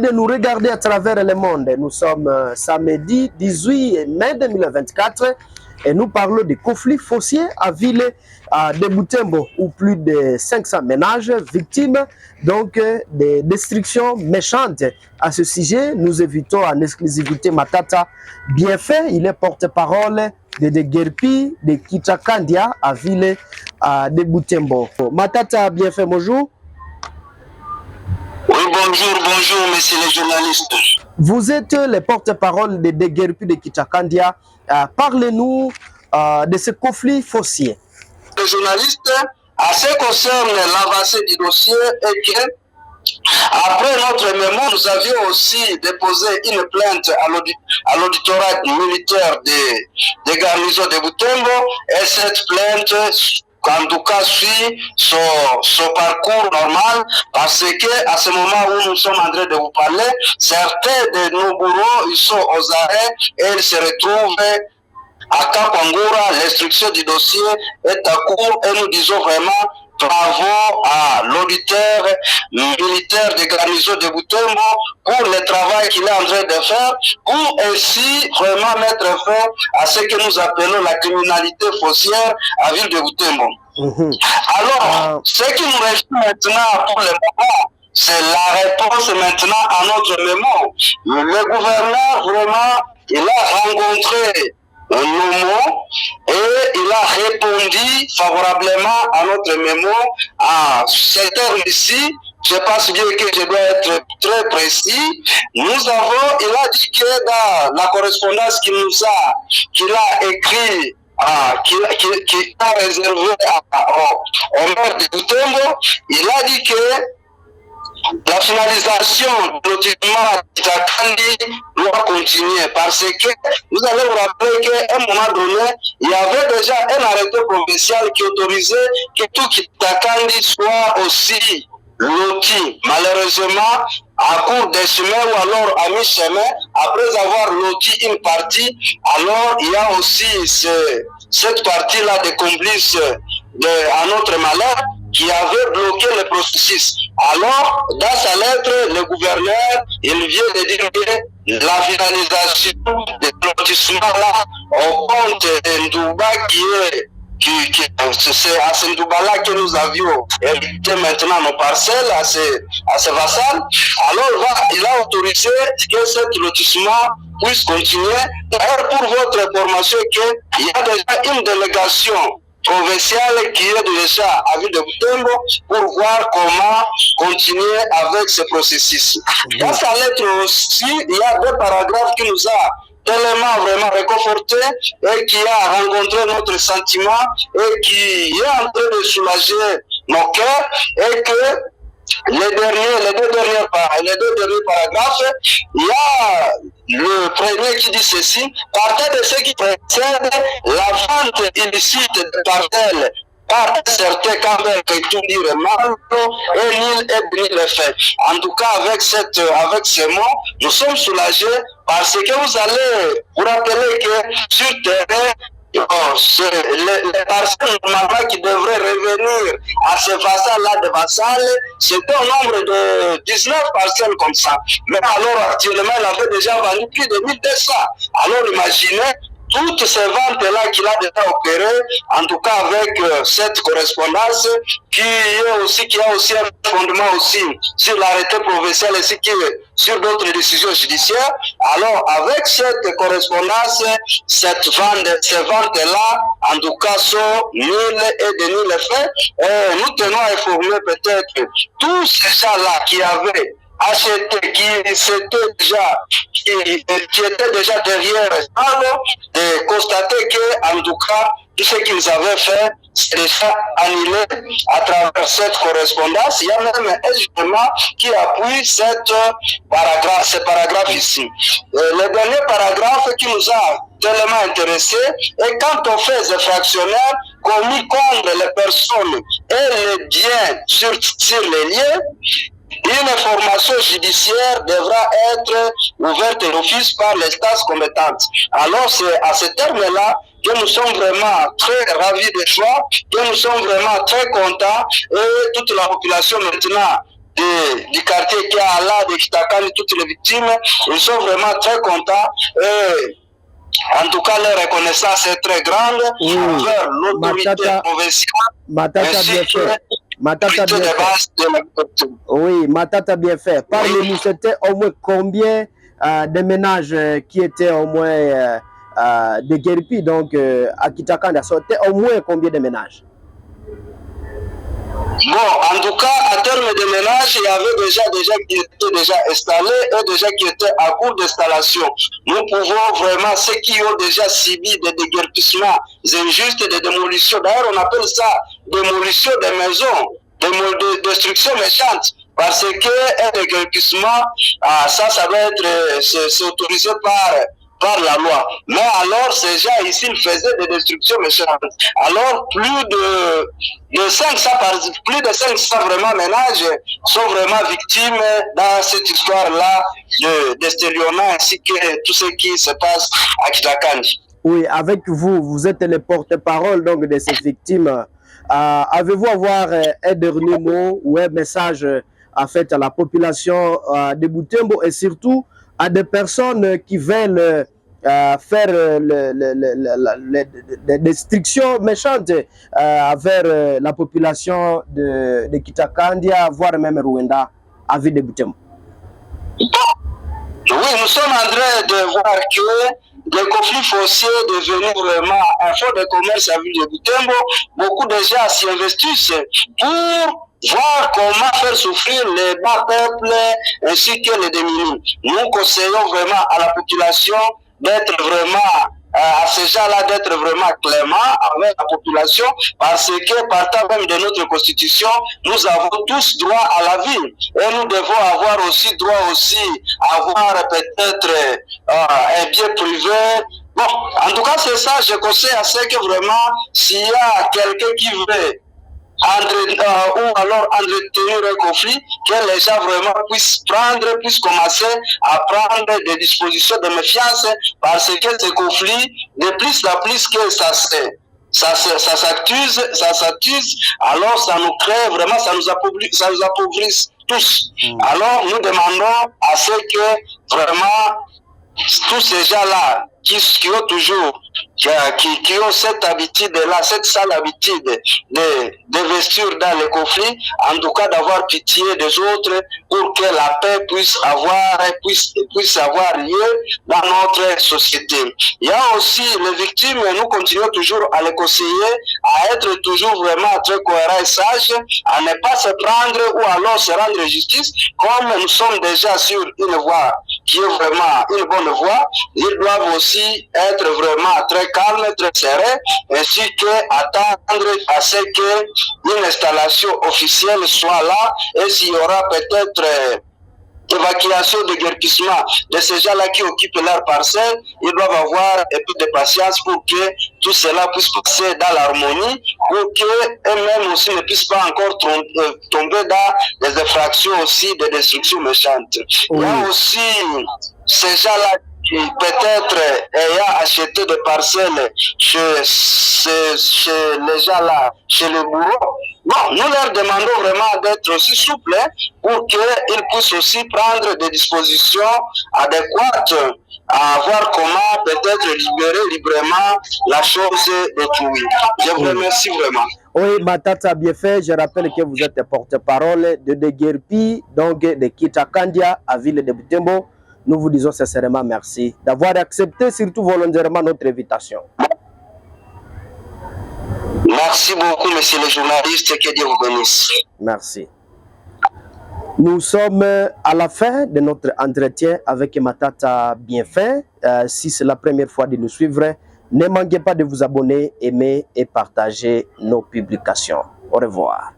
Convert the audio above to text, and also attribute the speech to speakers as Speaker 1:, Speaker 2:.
Speaker 1: de nous regarder à travers le monde. Nous sommes samedi 18 mai 2024 et nous parlons des conflits fonciers à Ville de Butembo où plus de 500 ménages victimes donc des destructions méchantes. À ce sujet, nous invitons en exclusivité Matata Bienfait. Il est porte-parole de Degerpi de Kichakandia à Ville de Butembo. Matata Bienfait, bonjour.
Speaker 2: Oui, bonjour, messieurs les journalistes.
Speaker 1: Vous êtes le porte-parole de Degerpi de Kichakandia. Parlez-nous de ce conflit foncier.
Speaker 2: Les journalistes, à ce qui concerne l'avancée du dossier, est que après notre mémoire, nous avions aussi déposé une plainte à l'auditorat militaire des garnisons de Butembo et cette plainte en tout cas suit son parcours normal parce que à ce moment où nous sommes en train de vous parler, certains de nos bureaux ils sont aux arrêts et ils se retrouvent à Kapangura. L'instruction du dossier est à court et nous disons vraiment bravo à l'auditeur militaire des garnisons de Butembo pour le travail qu'il est en train de faire, pour ainsi vraiment mettre fin à ce que nous appelons la criminalité foncière à Ville de Butembo. Alors, ce qui nous reste maintenant pour le moment, c'est la réponse maintenant à notre mémoire. Le gouverneur vraiment, il a rencontré nos mots et il a répondu favorablement à notre mémoire à cette heure ici. Je pense bien que je dois être très précis. Il a dit que dans la correspondance qu'il a écrit, qu'il a réservé au maire de Butembo, il a dit que la finalisation du lotissement de Kitakandi doit continuer parce que vous allez vous rappeler qu'à un moment donné, il y avait déjà un arrêté provincial qui autorisait que tout Kitakandi soit aussi loti. Malheureusement, à court des chemins ou alors à mi-chemin, après avoir loti une partie, alors il y a aussi cette partie-là des complices à notre malheur qui avait bloqué le processus. Alors, dans sa lettre, le gouverneur, il vient de dire que la finalisation du lotissement-là au compte d'Ndouba c'est à ce Ndouba-là que nous avions hérité maintenant nos parcelles à ces vassals. Alors, il a autorisé que ce lotissement puisse continuer. D'ailleurs, pour votre information, il y a déjà une délégation provinciale qui est déjà à Ville de Butembo pour voir comment continuer avec ce processus. Dans sa lettre aussi, il y a deux paragraphes qui nous a tellement vraiment réconforté et qui a rencontré notre sentiment et qui est en train de soulager nos cœurs et que les deux derniers paragraphes, il y a le premier qui dit ceci: partant de ce qui précède la vente illicite de parcelles par certains campagnes que tout dire mal et nul est béni le fait. En tout cas, avec ces mots, nous sommes soulagés parce que vous allez vous rappeler que sur terrain, les personnes normalement qui devraient revenir à ces vassals-là de vassals, c'était au nombre de 19 parcelles comme ça. Mais alors actuellement, il avait déjà vendu plus de 1200. Alors imaginez toutes ces ventes-là qu'il a déjà opérées, en tout cas avec cette correspondance qui a aussi un fondement aussi sur l'arrêté provincial ainsi que sur d'autres décisions judiciaires. Alors avec cette correspondance, ces ventes-là, en tout cas sont nulles et de nul effet. Nous tenons à informer peut-être tous ces gens-là qui avaient acheté, qui étaient déjà derrière, de constater que, en tout cas, tout ce qu'ils avaient fait, c'est déjà annulé à travers cette correspondance. Il y a même un jugement qui appuie ce paragraphe ici. Le dernier paragraphe qui nous a tellement intéressé est quand on fait des fractionnaires commis contre les personnes et les biens sur les lieux, une information judiciaire devra être ouverte d'office par l'instance compétente. Alors c'est à ce terme-là que nous sommes vraiment très ravis de joie, que nous sommes vraiment très contents et toute la population maintenant du quartier qui est là, de Kitakandi, toutes les victimes, ils sont vraiment très contents. Et en tout cas, leur reconnaissance est très grande envers l'autorité provinciale ainsi que l'autorité de base de la victime.
Speaker 1: Oui, Matata bien fait. Parlez-nous, c'était au moins combien de ménages qui étaient au moins de Guerpi, donc à Kitakanda, c'était au moins combien de ménages?
Speaker 2: Bon, en tout cas, à terme de ménage, il y avait déjà des gens qui étaient déjà installés et des gens qui étaient à cours d'installation. Nous pouvons vraiment, ceux qui ont déjà subi des déguerpissements injustes, des démolitions, d'ailleurs on appelle ça démolition des maisons, des destructions méchantes, parce qu'un déguerpissement, ça doit être, c'est autorisé par la loi. Mais alors, ces gens ici, ils faisaient des destructions méchantes. Alors, plus de 500 vraiment ménages sont vraiment victimes dans cette histoire-là d'Esteliona ainsi que tout ce qui se passe à Kitakandi.
Speaker 1: Oui, avec vous, vous êtes les porte-parole donc de ces victimes. Avez-vous avoir un dernier mot ou un message à la population de Butembo et surtout à des personnes qui veulent faire des destructions méchantes vers la population de Kitakandia, voire même Rwanda, à ville de Butembo?
Speaker 2: Oui, nous sommes en train de voir que les conflits fonciers devenus vraiment un fond de commerce à ville de Butembo. Beaucoup de gens s'y investissent pour voir comment faire souffrir les bas peuples ainsi que les démunis. Nous conseillons vraiment à la population d'être vraiment, à ces gens-là, d'être vraiment clément avec la population, parce que partant même de notre constitution, nous avons tous droit à la vie. Et nous devons avoir aussi droit à avoir peut-être un bien privé. Bon, en tout cas, c'est ça, je conseille à ceux que vraiment, s'il y a quelqu'un qui veut ou alors entretenir un conflit, que les gens vraiment puissent commencer à prendre des dispositions de méfiance, parce que ce conflit, de plus en plus que ça s'accuse, alors ça nous crée vraiment, ça nous appauvrit tous. Alors nous demandons à ce que vraiment tous ces gens-là qui ont toujours qui ont cette habitude-là, cette sale habitude d'investir dans les conflits, en tout cas d'avoir pitié des autres pour que la paix puisse avoir lieu dans notre société. Il y a aussi les victimes, nous continuons toujours à les conseiller, à être toujours vraiment très cohérents et sages, à ne pas se prendre ou alors se rendre justice, comme nous sommes déjà sur une voie qui est vraiment une bonne voie. Ils doivent aussi être vraiment très calmes, très serrés, ainsi qu'attendre à ce qu'une installation officielle soit là, et s'il y aura peut-être évacuation de guerpissement de ces gens-là qui occupent leur parcelle, ils doivent avoir un peu de patience pour que tout cela puisse passer dans l'harmonie, pour qu'eux-mêmes aussi ne puissent pas encore tomber dans des infractions aussi de destruction méchante. Il y a aussi ces gens-là qui peut-être ayant acheté des parcelles chez les gens là, chez les bourreaux. Bon, nous leur demandons vraiment d'être aussi souples pour qu'ils puissent aussi prendre des dispositions adéquates à voir comment peut-être libérer librement la chose d'autrui. Je vous remercie vraiment.
Speaker 1: Oui, Matata bien fait. Je rappelle que vous êtes porte-parole de Guerpi, donc de Kitakandia à ville de Butembo. Nous vous disons sincèrement merci d'avoir accepté surtout volontairement notre invitation.
Speaker 2: Merci beaucoup, monsieur le journaliste, que Dieu vous bénisse.
Speaker 1: Merci. Nous sommes à la fin de notre entretien avec Matata Bienfait. Si c'est la première fois de nous suivre, ne manquez pas de vous abonner, aimer et partager nos publications. Au revoir.